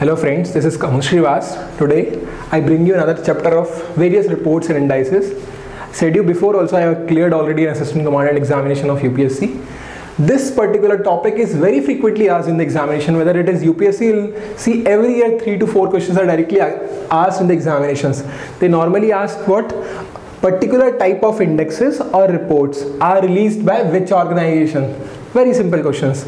Hello friends, this is Kamal Srivas. Today I bring you another chapter of various reports and indices. Said you before also I have cleared already an assistant commandant examination of UPSC. This particular topic is very frequently asked in the examination, whether it is UPSC will see every year 3 to 4 questions are directly asked in the examinations. They normally ask what particular type of indexes or reports are released by which organization. Very simple questions.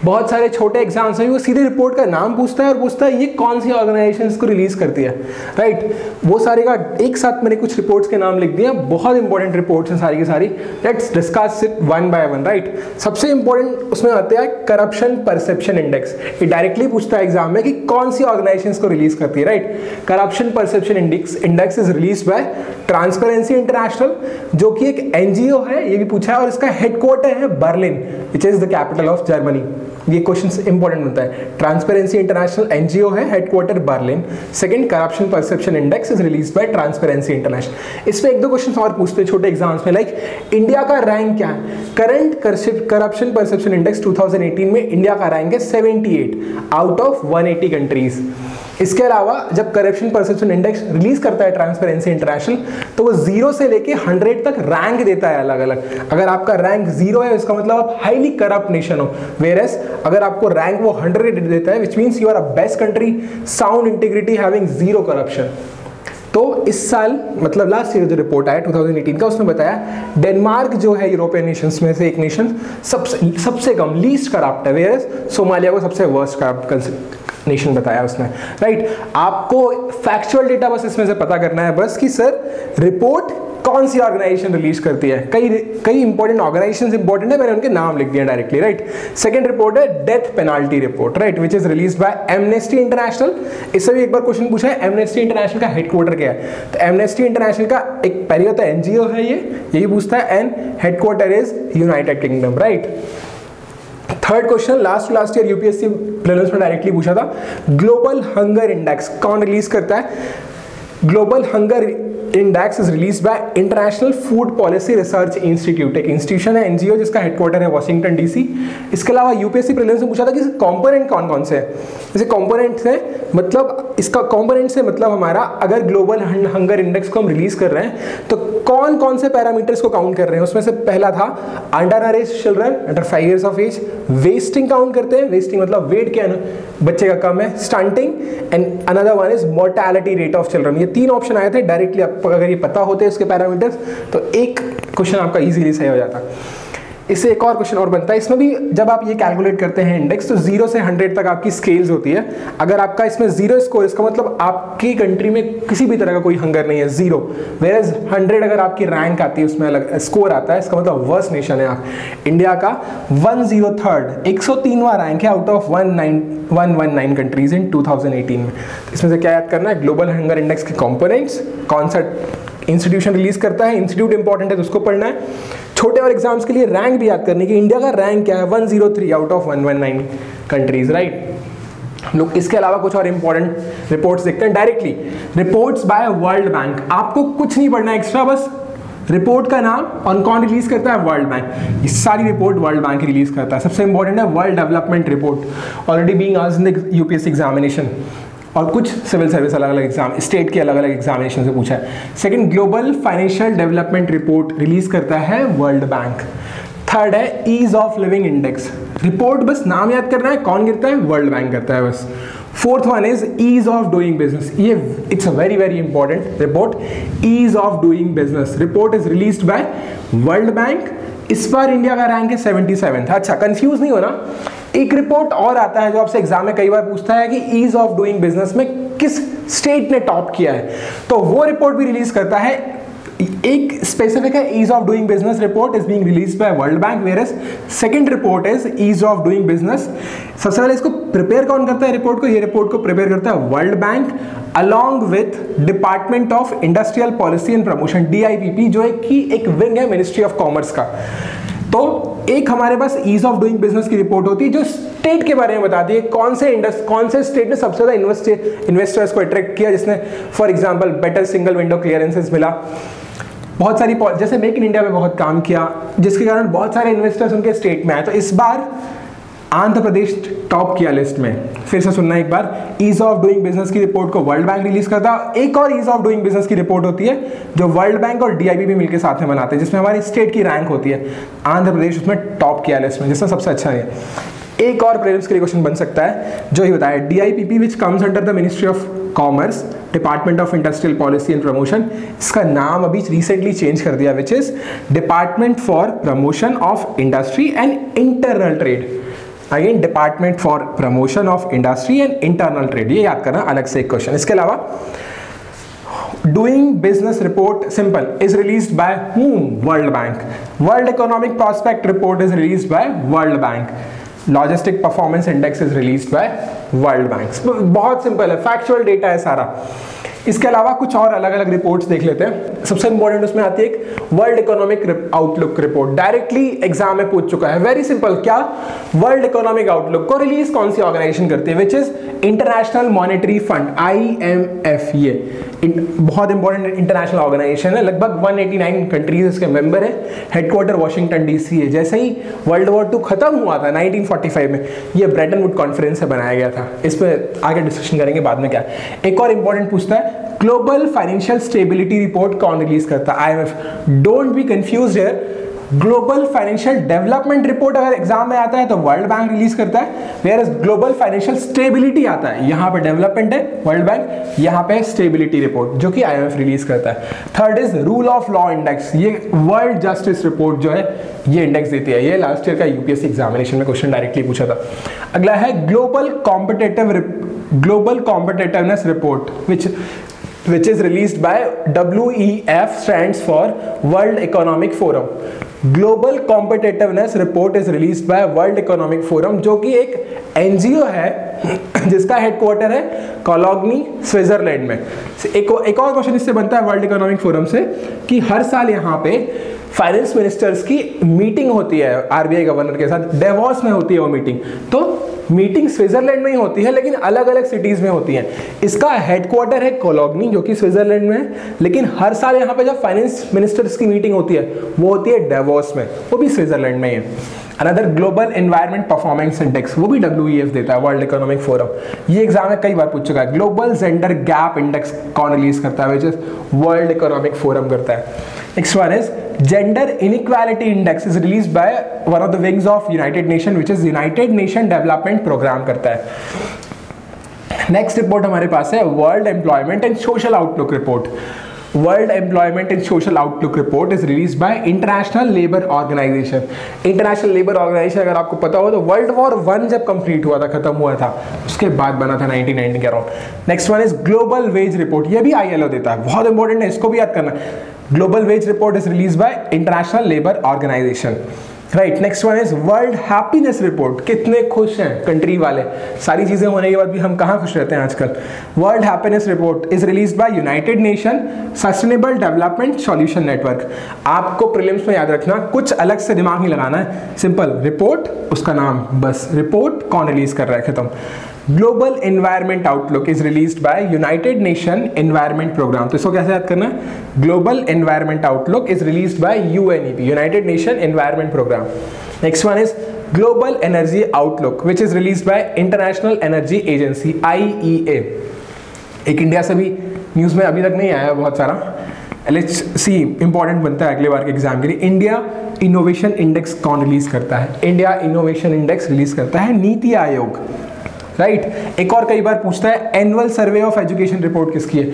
बहुत सारे छोटे exams हैं वो सीधे report का नाम पूछता है और पूछता है ये कौन सी ऑर्गेनाइजेशन इसको रिलीज करती है, राइट। वो सारे का एक साथ मैंने कुछ रिपोर्ट्स के नाम लिख दिए, बहुत इंपॉर्टेंट रिपोर्ट्स हैं सारी की सारी। Let's discuss it one by one, right. सबसे इंपॉर्टेंट उसमें आते हैं करप्शन परसेप्शन इंडेक्स। ये डायरेक्टली पूछता है एग्जाम में कि कौन सी ऑर्गेनाइजेशन इसको रिलीज करती है, right. Corruption perception index is release bye transparency international, जो कि एक एनजीओ है, ये भी पूछा है, और इसका हेडक्वार्टर है Berlin, which is the capital of Germany. ये क्वेश्चन इंपॉर्टेंट होता है। ट्रांसपेरेंसी इंटरनेशनल एनजीओ है, headquarter Berlin. Second, corruption perception index is released bye transparency international. इसमें एक दो क्वेश्चन और पूछते हैं छोटे एग्जाम्स में, लाइक इंडिया का रैंक क्या है। करंट करप्शन परसेप्शन इंडेक्स 2018 में इंडिया का रैंक है 78 आउट ऑफ 180 कंट्रीज। इसके अलावा जब करप्शन परसेप्शन इंडेक्स रिलीज करता है ट्रांसपेरेंसी इंटरनेशनल, तो वो 0 से लेके 100 तक रैंक देता है अलग अलग। अगर आपका रैंक 0 है इसका मतलब आप हाईली करप्ट नेशन हो, वेयरएस अगर आपको रैंक वो 100 देता है which means you are a best country, sound integrity, having zero corruption. तो इस साल मतलब लास्ट ईयर जो रिपोर्ट आया 2018 का, उसने बताया डेनमार्क जो है यूरोपियन नेशंस में से एक नेशन सबसे कम लीस्ट करप्ट है, वेयरएस सोमालिया को सबसे वर्स्ट करप्ट नेशन बताया उसने, राइट। आपको फैक्चुअल डेटा बस इसमें से पता करना है बस कि सर रिपोर्ट कौन सी ऑर्गेनाइजेशन रिलीज करती है। कई इंपॉर्टेंट ऑर्गेनाइजेशंस इंपॉर्टेंट है, मैंने उनके नाम लिख दिए डायरेक्टली, राइट। सेकंड रिपोर्ट है death penalty report, right, which is released bye amnesty international. इससे भी एक बार क्वेश्चन पूछा है एमनेस्टी इंटरनेशनल का हेडक्वार्टर क्या है, तो एमनेस्टी इंटरनेशनल का एक पहले होता है एनजीओ है, यही पूछता है, and headquarter is United kingdom, right. Third question last year UPSC prelims में डायरेक्टली पूछा था, ग्लोबल हंगर इंडेक्स कौन रिलीज करता है। Global hunger index is release by international food policy research institute, एक इंस्टीट्यूशन है एनजीओ जिसका हेडक्वार्टर है वॉशिंगटन डीसी। इसके अलावा यूपीएससी प्रीलिम्स में पूछा था कि कंपोनेंट कौन कौन से हैं। जैसे कंपोनेंट्स है मतलब इसका कंपोनेंट से मतलब हमारा अगर ग्लोबल हंगर इंडेक्स को हम रिलीज कर रहे हैं तो कौन कौन से पैरामीटर्स को काउंट कर रहे हैं। उसमें से पहला था under age children under 5 years of age, wasting count करते हैं, वेस्टिंग मतलब वेट क्या बच्चे का कम है, stunting, and another one is mortality rate of children. ये 3 ऑप्शन आए थे डायरेक्टली, अगर ये पता होते हैं उसके पैरामीटर्स तो एक क्वेश्चन आपका इजीली सही हो जाता। इससे एक और क्वेश्चन और बनता है, इसमें भी जब आप ये कैलकुलेट करते हैं इंडेक्स तो 0 से 100 तक आपकी स्केल्स होती है। अगर आपका इसमें 0 स्कोर, इसका मतलब आपकी कंट्री में किसी भी तरह का कोई हंगर नहीं है, 0। वेयरएज 100 अगर आपकी रैंक आती है उसमें अलग स्कोर आता है, इसका मतलब वर्स्ट नेशन है आप। इंडिया का 103rd 103वां रैंक है आउट ऑफ 119 कंट्रीज इन 2018 में। इसमें से क्या याद करना है, ग्लोबल हंगर इंडेक्स के कंपोनेंट्स, कौन सा इंस्टीट्यूशन रिलीज करता है, इंस्टीट्यूट इंपॉर्टेंट है तो उसको पढ़ना है। छोटे और एग्जाम्स के लिए रैंक भी याद करने की, इंडिया का रैंक क्या है 103 आउट ऑफ 119 कंट्रीज, राइट। हम लोग इसके अलावा कुछ और इंपॉर्टेंट रिपोर्ट्स देखते हैं directly. Reports by World Bank, आपको कुछ नहीं पढ़ना एक्स्ट्रा, बस रिपोर्ट का नाम और कौन रिलीज करता है, वर्ल्ड बैंक। ये सारी रिपोर्ट वर्ल्ड बैंक रिलीज करता है। सबसे इंपॉर्टेंट है world development report, already being asked in the UPSC examination, और कुछ सिविल सर्विस अलग अलग एग्जाम स्टेट के अलग अलग एग्जामिनेशन से पूछा है। Second, global financial development report release करता है वर्ल्ड बैंक। थर्ड है ease of living index, report बस नाम याद करना है, कौन गिरता है, वर्ल्ड बैंक करता है बस। Fourth one is ease of doing business, ये it's a very very important report, ease of doing business report is released by World Bank. इस बार इंडिया का रैंक है 77। अच्छा, कंफ्यूज नहीं होना, एक रिपोर्ट और आता है जो आपसे एग्जाम में कई बार पूछता है कि ईज ऑफ डूइंग बिजनेस में किस स्टेट ने टॉप किया है, तो वो रिपोर्ट भी रिलीज करता है। एक स्पेसिफिक है ease of doing business report is being released by World Bank, whereas second report is ease of doing business. सबसे पहले इसको प्रिपेयर कौन करता है रिपोर्ट को, ये रिपोर्ट को प्रिपेयर करता है World bank along with department of industrial policy and promotion, DIPP, जो एक विंग है मिनिस्ट्री ऑफ कॉमर्स का। तो एक हमारे पास ईज ऑफ डूइंग बिजनेस की रिपोर्ट होती है जो स्टेट के बारे में बताती है कौन से स्टेट ने सबसे ज्यादा इन्वेस्टर्स को अट्रैक्ट किया, जिसने for example better single window clearances मिला, बहुत सारी जैसे मेक इन इंडिया में बहुत काम किया जिसके कारण बहुत सारे इन्वेस्टर्स उनके स्टेट में आए। तो इस बार आंध्र प्रदेश टॉप किया लिस्ट में। फिर से सुनना एक बार, ईज ऑफ डूइंग बिजनेस की रिपोर्ट को वर्ल्ड बैंक रिलीज करता है। एक और ईज ऑफ डूइंग बिजनेस की रिपोर्ट होती है जो वर्ल्ड बैंक और DIB मिलकर साथ में बनाते हैं, जिसमें हमारी स्टेट की रैंक होती है। आंध्र प्रदेश उसमें टॉप किया लिस्ट में, जिसमें सबसे अच्छा है। एक और प्रीलिम्स के लिए क्वेश्चन बन सकता है जो ही बताया, DIPP which comes under the ministry of commerce, department of industrial policy and promotion. इसका नाम अभी रिसेंटली चेंज कर दिया, which is department for promotion of industry and internal trade. Again department for promotion of industry and internal trade, ये याद करना अलग से एक क्वेश्चन। इसके अलावा doing business report simple is released bye whom? World bank. World economic prospect report is released by World bank. Logistic performance index is released by World bank. बहुत simple है, फैक्चुअल डेटा है सारा। इसके अलावा कुछ और अलग अलग रिपोर्ट्स देख लेते हैं। सबसे इंपॉर्टेंट उसमें आती है एक world economic outlook report, directly exam में पूछ चुका है। वेरी सिंपल, क्या वर्ल्ड इकोनॉमिक आउटलुक को रिलीज कौन सी ऑर्गेनाइजेशन करती है? Which is international monetary fund, IMF। ये बहुत इंपॉर्टेंट इंटरनेशनल ऑर्गेनाइजेशन है, लगभग 189 कंट्रीज इसके मेंबर है, हेडक्वार्टर वॉशिंगटन DC है। जैसे ही वर्ल्ड वॉर 2 खत्म हुआ था 1945 में, ये ब्रेटन वुड कॉन्फ्रेंस से बनाया गया था। इस पर आगे डिस्कशन करेंगे बाद में। क्या एक और इंपॉर्टेंट पूछता है, ग्लोबल फाइनेंशियल स्टेबिलिटी रिपोर्ट कौन रिलीज करता है? IMF। Don't be confused here, global financial development report अगर एग्जाम में आता है तो वर्ल्ड बैंक रिलीज करता है, वेयर ग्लोबल फाइनेंशियल स्टेबिलिटी आता है, यहां पे डेवलपमेंट है वर्ल्ड बैंक, यहां पे स्टेबिलिटी रिपोर्ट जो कि IMF रिलीज करता है। Third is rule of law index, ये वर्ल्ड जस्टिस रिपोर्ट जो है ये इंडेक्स देती है। ये लास्ट ईयर का UPSC एग्जामिनेशन में क्वेश्चन डायरेक्टली पूछा था। अगला है global competitiveness report which is released by WEF, stands for World Economic Forum. Global competitiveness report is released by world Economic forum, जो कि एक NGO है जिसका हेडक्वार्टर है कोलोग्नी, स्विट्जरलैंड में। एक और क्वेश्चन इससे बनता है वर्ल्ड इकोनॉमिक फोरम से कि हर साल यहाँ पे फाइनेंस मिनिस्टर्स की मीटिंग होती है RBI गवर्नर के साथ, डेवोस में होती है वो मीटिंग। तो मीटिंग स्विट्जरलैंड में ही होती है लेकिन अलग अलग सिटीज में होती है। इसका हेडक्वार्टर है कोलोग्नी जो कि स्विट्जरलैंड में है, लेकिन हर साल यहाँ पे जब फाइनेंस मिनिस्टर्स की मीटिंग होती है वो होती है डेवोस में, वो भी स्विट्जरलैंड में ही है। Another global environment performance index, वो भी WEF देता है, वर्ल्ड इकोनॉमिक फोरम। ये एग्जाम में कई बार पूछ चुका है। ग्लोबल जेंडर गैप इंडेक्स कौन रिलीज करता है? Which is World Economic Forum करता है। Next one is gender inequality index is release by one of the wings of United Nation, which is United Nation development programme करता है। Next report हमारे पास है world employment and social outlook report. World employment and social outlook report is release by International Labour Organization. International Labour Organization अगर आपको पता हो तो वर्ल्ड वॉर 1 जब कंप्लीट हुआ था, खत्म हुआ था, उसके बाद बना था 1990 के around. Next one is global wage report, ये भी ILO देता है, बहुत इंपॉर्टेंट है, इसको भी याद करना। Global wage report is release by International Labour Organization, right. Next one is world happiness report, कितने खुश हैं कंट्री वाले, सारी चीजें होने के बाद भी हम कहाँ खुश रहते हैं आजकल। World happiness report is released by United nation sustainable development solution network. आपको प्रीलिम्स में याद रखना, कुछ अलग से दिमाग नहीं लगाना है, सिंपल रिपोर्ट, उसका नाम, बस रिपोर्ट कौन रिलीज कर रहा है, खत्म। Global environment outlook is released by United Nation environment programme, तो इसको कैसे याद करना है? Global environment outlook is released by UNEP, United Nation environment programme. Next one is global energy outlook which is released by international energy agency IEA। एक India से भी news में अभी तक नहीं आया बहुत सारा, लेट्स सी, इंपॉर्टेंट बनता है अगले बार के एग्जाम के लिए। इंडिया इनोवेशन इंडेक्स कौन रिलीज करता है? इंडिया इनोवेशन इंडेक्स रिलीज करता है नीति आयोग, राइट। एक और कई बार पूछता है annual survey of education report किसकी है?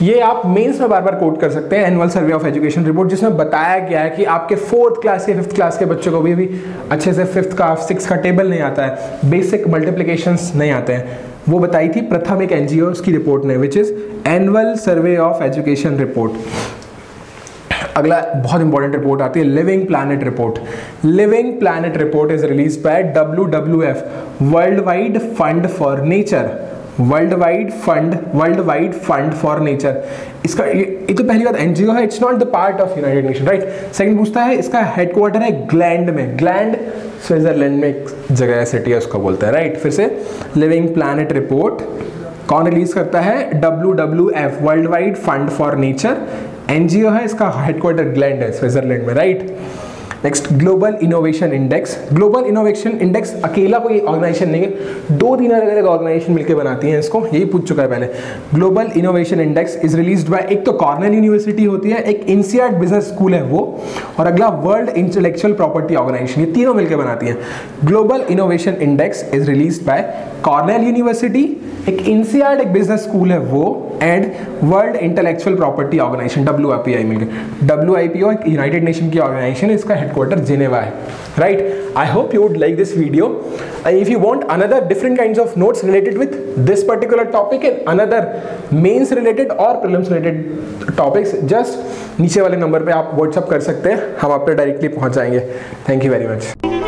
ये आप मेंस में बार बार कोट कर सकते हैं, annual survey of education report, जिसमें बताया गया है कि आपके 4th क्लास के 5th क्लास के बच्चों को भी अच्छे से 5th का 6th का टेबल नहीं आता है, बेसिक मल्टीप्लिकेशंस नहीं आते हैं। वो बताई थी प्रथम एक NGO की रिपोर्ट ने, which is annual survey of education report. अगला बहुत इंपॉर्टेंट रिपोर्ट आती है living planet report. Living planet report is release bye WWF, world wide fund for nature, world wide fund for nature. इसका ये तो पहली बात NGO है, it's not the part of United nation, right. Second पूछता है इसका हेडक्वार्टर है ग्लैंड में, ग्लैंड स्विट्जरलैंड में एक जगह है, सिटी है, उसको बोलते हैं, राइट। फिर से लिविंग प्लैनेट रिपोर्ट कौन रिलीज करता है? WWF, world wide fund for nature, NGO है, इसका हेडक्वार्टर ग्लैंड है स्विट्जरलैंड में, right. Next global innovation index. Global innovation index अकेला कोई ऑर्गेनाइजेशन नहीं है, 2-3 अलग अलग ऑर्गेनाइजेशन मिलकर बनाती हैं इसको, यही पूछ चुका है पहले। Global innovation index is released bye, एक तो कॉर्नेल यूनिवर्सिटी होती है, एक INSEAD बिजनेस स्कूल है वो, और अगला वर्ल्ड इंटेलेक्चुअल प्रॉपर्टी ऑर्गेनाइजेशन, ये तीनों मिलकर बनाती हैं। Global innovation index is released by Cornell University, एक INSEAD एक बिजनेस स्कूल है वो, and world intellectual property organization WIPO मिलकर। WIPO एक यूनाइटेड नेशन की ऑर्गेनाइजेशन है, इसका हेडक्वार्टर जिनेवा है, right. I hope you would like this video. If you want another different kinds of notes related with this particular topic and another mains related or prelims related topics, just नीचे वाले number पे आप WhatsApp कर सकते हैं, हम आप पे डायरेक्टली पहुंच जाएंगे। Thank you very much.